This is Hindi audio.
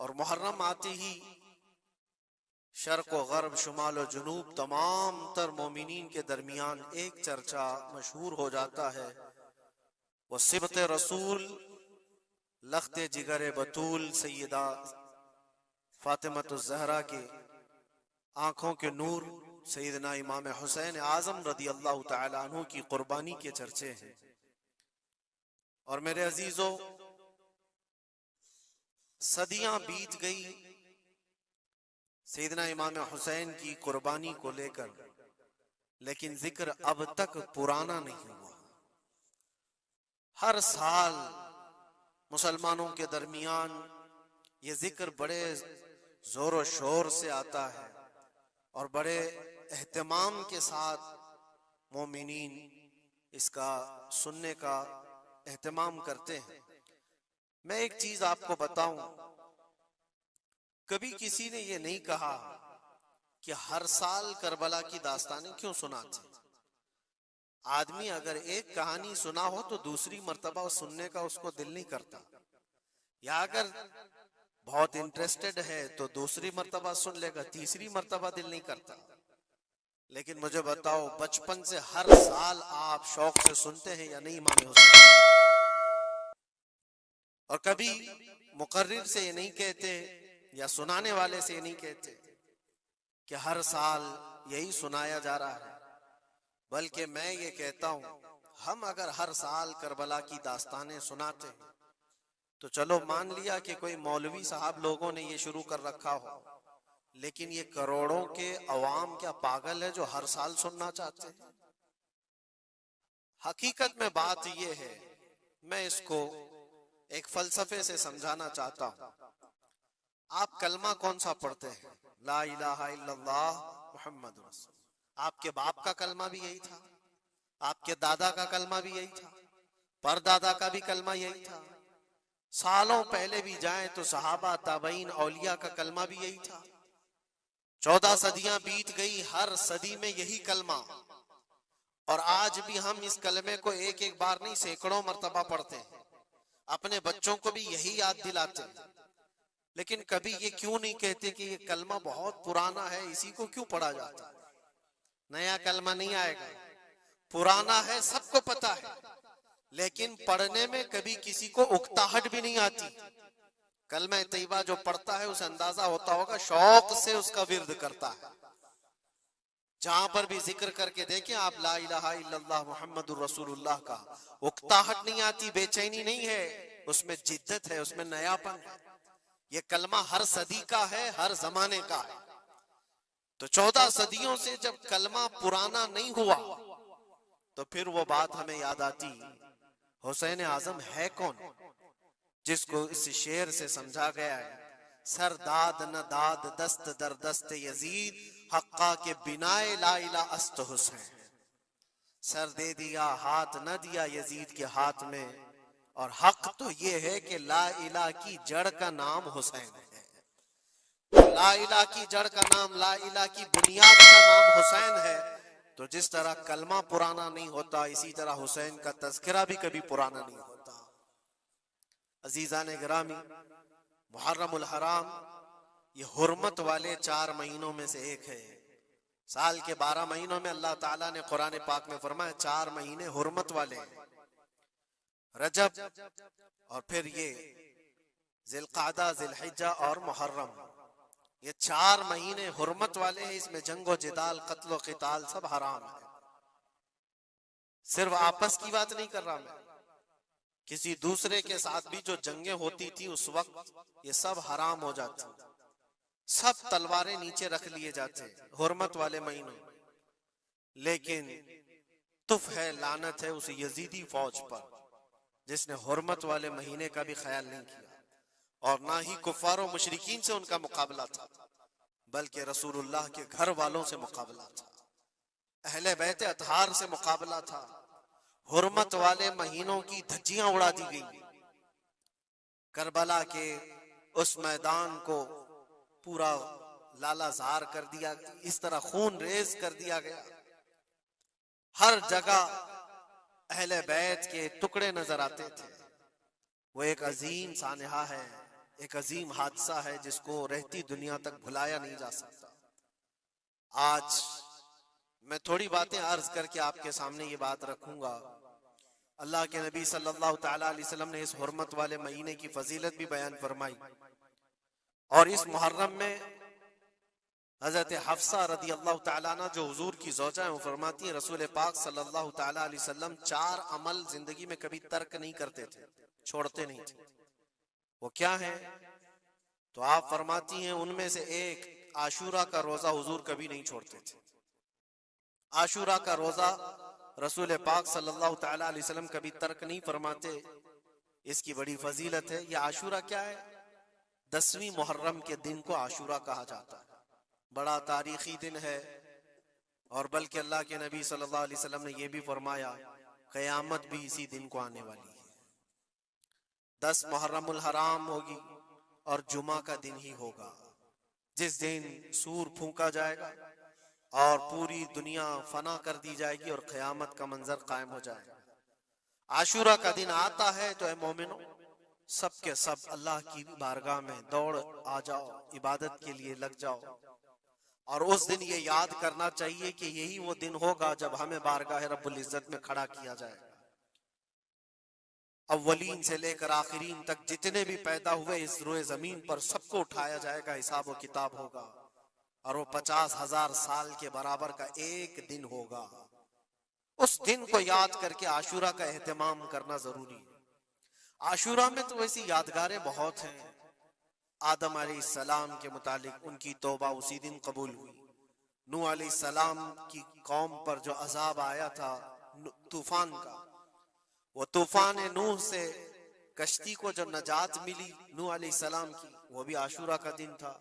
और मुहर्रम आते ही शर्क व गर्ब, शुमाल व जुनूब, तमाम तर मोमिनीन के दरमियान एक चर्चा मशहूर हो जाता है। वो सिबत रसूल, लख्ते जिगर बतूल सैयदा फातिमतुज़ ज़हरा के आंखों के नूर सैयदना इमाम हुसैन आज़म रदी अल्लाह तआला अन्हु की कुर्बानी के चर्चे हैं। और मेरे अजीजों, सदियां बीत गई सैयदना इमाम हुसैन की कुर्बानी को लेकर, लेकिन जिक्र अब तक पुराना नहीं हुआ। हर साल मुसलमानों के दरमियान ये जिक्र बड़े जोर और शोर से आता है और बड़े एहतमाम के साथ मोमिनीन इसका सुनने का एहतमाम करते हैं। मैं एक चीज आपको बताऊं, कभी किसी ने ये नहीं कहा कि हर साल करबला की दास्तानें क्यों सुनाते। आदमी अगर एक कहानी सुना हो तो दूसरी मर्तबा सुनने का उसको दिल नहीं करता, या अगर बहुत इंटरेस्टेड है तो दूसरी मर्तबा सुन लेगा, तीसरी मर्तबा दिल नहीं करता। लेकिन मुझे बताओ, बचपन से हर साल आप शौक से सुनते हैं या नहीं इमाम हुसैन? और कभी मुकर्रिर से ये नहीं कहते या सुनाने वाले से ये नहीं कहते कि हर साल यही सुनाया जा रहा है, बल्कि मैं ये कहता हूं, हम अगर हर साल करबला की दास्तानें सुनाते हैं तो चलो मान लिया कि कोई मौलवी साहब लोगों ने ये शुरू कर रखा हो, लेकिन ये करोड़ों के अवाम क्या पागल है जो हर साल सुनना चाहते हैं? हकीकत में बात ये है, मैं इसको एक फलसफे से समझाना चाहता हूं। आप कलमा कौन सा पढ़ते हैं? ला इलाहा इल्लल्लाह मुहम्मद रसूल। आपके बाप का कलमा भी यही था, आपके दादा का कलमा भी यही था, परदादा का भी कलमा यही था। सालों पहले भी जाएं तो सहाबा, ताबईन, औलिया का कलमा भी यही था। 14 सदियां बीत गई, हर सदी में यही कलमा, और आज भी हम इस कलमे को एक एक बार नहीं सैकड़ों मर्तबा पढ़ते हैं, अपने बच्चों को भी यही याद दिलाते हैं। लेकिन कभी ये क्यों नहीं कहते कि ये कलमा बहुत पुराना है, इसी को क्यों पढ़ा जाता है? नया कलमा नहीं आएगा, पुराना है सबको पता है, लेकिन पढ़ने में कभी किसी को उकताहट भी नहीं आती। कलमा तैयबा जो पढ़ता है उसे अंदाजा होता होगा शौक से उसका विर्द करता है। जहां पर भी जिक्र करके देखें आप ला इलाहा इल्लल्लाह मुहम्मदुर रसूलुल्लाह का, उकताहट नहीं आती, बेचैनी नहीं है, उसमें जिद्दत है, उसमें नयापन है। ये कलमा हर सदी का है, हर जमाने का है। तो 14 सदियों से जब कलमा पुराना नहीं हुआ तो फिर वो बात हमें याद आती, हुसैन आजम है कौन, जिसको इस शेर से समझा गया है, सर दाद न दाद दस्त दर दस्त यजीद, हक्का के बिनाए ला इला अस्त हुसैन। सर दे दिया हाथ न दिया यजीद के हाथ में, और हक तो ये है कि ला इला की जड़ का नाम हुसैन है। ला इला की जड़ का नाम, ला इला की बुनियाद का नाम हुसैन है। तो जिस तरह कलमा पुराना नहीं होता, इसी तरह हुसैन का तज़किरा भी कभी पुराना नहीं होता। अजीज़ान गिरामी, मुहर्रमुल हराम ये हुर्मत वाले 4 महीनों में से एक है। साल के 12 महीनों में अल्लाह ताला ने कुरान पाक में फरमाया 4 महीने हुर्मत वाले हैं, रजब और फिर ये जिलकादा, जिलहिज्जा और मुहर्रम, ये 4 महीने हुर्मत वाले हैं। इसमें जंगो जिदाल, कत्लो क़िताल सब हराम है। सिर्फ आपस की बात नहीं कर रहा मैं, किसी दूसरे के साथ भी जो जंगें होती थी उस वक्त ये सब हराम हो जाती, सब तलवारें नीचे रख लिए जाते हुर्मत वाले महीनों। लेकिन तुफ है, लानत है उस यजीदी फौज पर जिसने हुर्मत वाले महीने का भी ख्याल नहीं किया, और ना ही कुफारों मुशरिकीन से उनका मुकाबला था, बल्कि रसूलुल्लाह के घर वालों से मुकाबला था, अहले बैत अतहार से मुकाबला था। हुर्मत वाले महीनों की धज्जियां उड़ा दी गई, करबला के उस मैदान को पूरा लालाजार कर दिया, इस तरह खून रेज कर दिया गया। हर जगह अहले बैत के टुकड़े नजर आते थे। वो एक अजीम सानहा है, एक अजीम हादसा है जिसको रहती दुनिया तक भुलाया नहीं जा सकता। आज मैं थोड़ी बातें अर्ज करके आपके सामने ये बात रखूंगा। अल्लाह के नबी सल्लल्लाहु तआला अलैहि वसल्लम ने इस हुर्मत वाले महीने की फजीलत भी बयान फरमाई, और इस मुहर्रम में हजरत हफ्सा रदी अल्लाह तआला अन्हा जो हुजूर की ज़ौजा है, वो फरमाती है रसूल पाक सल्लल्लाहु तआला अलैहि वसल्लम 4 अमल जिंदगी में कभी तर्क नहीं करते थे, छोड़ते नहीं थे। वो क्या है? तो आप फरमाती हैं उनमें से एक आशूरा का रोजा हुजूर कभी नहीं छोड़ते थे। आशूरा का रोजा रसूल पाक सल्लल्लाहु तआला अलैहि वसल्लम कभी तर्क नहीं फरमाते। इसकी बड़ी फजीलत है। यह आशूरा क्या है? 10वीं मुहर्रम के दिन को आशूरा कहा जाता है। बड़ा तारीखी दिन है, और बल्कि अल्लाह के नबी सल्लल्लाहु अलैहि वसल्लम ने यह भी फरमाया क़यामत भी इसी दिन को आने वाली है। 10 मुहर्रमुल हराम होगी और जुमा का दिन ही होगा, जिस दिन सूर फूंका जाएगा और पूरी दुनिया फना कर दी जाएगी और क़यामत का मंजर कायम हो जाएगा। आशूरा का दिन आता है तो ऐ मोमिनो, सब के सब अल्लाह की बारगाह में दौड़ आ जाओ, इबादत के लिए लग जाओ। और उस दिन ये याद करना चाहिए कि यही वो दिन होगा जब हमें बारगाह रब्बुल इज्जत में खड़ा किया जाएगा। अव्वलीन से लेकर आखिरीन तक जितने भी पैदा हुए इस रोए जमीन पर, सबको उठाया जाएगा, हिसाब व किताब होगा, और वो 50,000 साल के बराबर का एक दिन होगा। उस दिन को याद करके आशूरा का एहतमाम करना जरूरी है। आशूरा में तो वैसी यादगारें बहुत हैं। आदम अलैहिस्सलाम के मुतालिक उनकी तौबा उसी दिन कबूल हुई। नूह अलैहिस्सलाम की कौम पर जो अजाब आया था तूफान का, वो तूफान नूह से कश्ती को जो नजात मिली नूह अलैहिस्सलाम की, वो भी आशूरा का दिन था।